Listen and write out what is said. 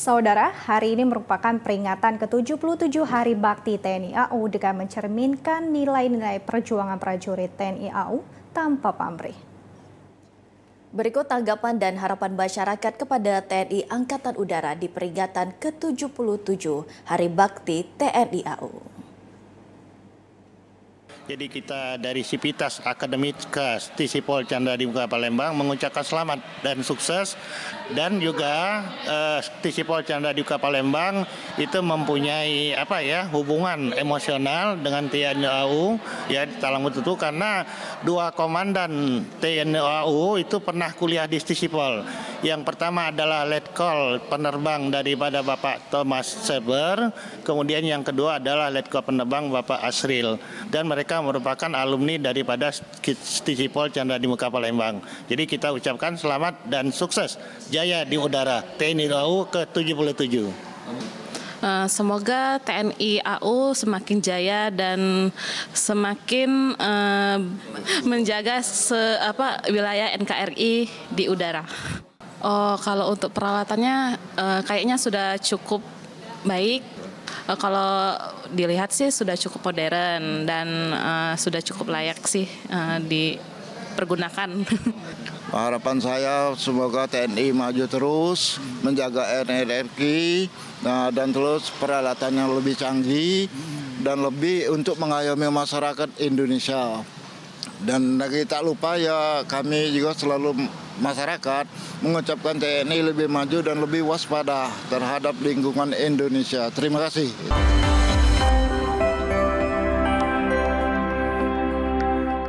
Saudara, hari ini merupakan peringatan ke-77 Hari Bakti TNI AU dengan mencerminkan nilai-nilai perjuangan prajurit TNI AU tanpa pamrih. Berikut tanggapan dan harapan masyarakat kepada TNI Angkatan Udara di peringatan ke-77 Hari Bakti TNI AU. Jadi kita dari Sivitas Akademika Stisipol Chandra di Muka Palembang mengucapkan selamat dan sukses, dan juga Stisipol Chandra di Muka Palembang itu mempunyai hubungan emosional dengan TNI AU ya Talang Betutu, karena dua komandan TNI AU itu pernah kuliah di Stisipol. Yang pertama adalah Letkol penerbang daripada Bapak Thomas Seber, kemudian yang kedua adalah Letkol penerbang Bapak Asril, dan mereka merupakan alumni daripada Stisipol Chandra di Muka Palembang. Jadi kita ucapkan selamat dan sukses jaya di udara TNI AU ke-77. Semoga TNI AU semakin jaya dan semakin menjaga wilayah NKRI di udara. Kalau untuk peralatannya kayaknya sudah cukup baik. Kalau dilihat sih sudah cukup modern dan sudah cukup layak sih dipergunakan. Harapan saya semoga TNI maju terus, menjaga NKRI, dan terus peralatannya lebih canggih dan lebih untuk mengayomi masyarakat Indonesia. Dan kita lupa ya, kami juga selalu masyarakat mengucapkan TNI lebih maju dan lebih waspada terhadap lingkungan Indonesia. Terima kasih.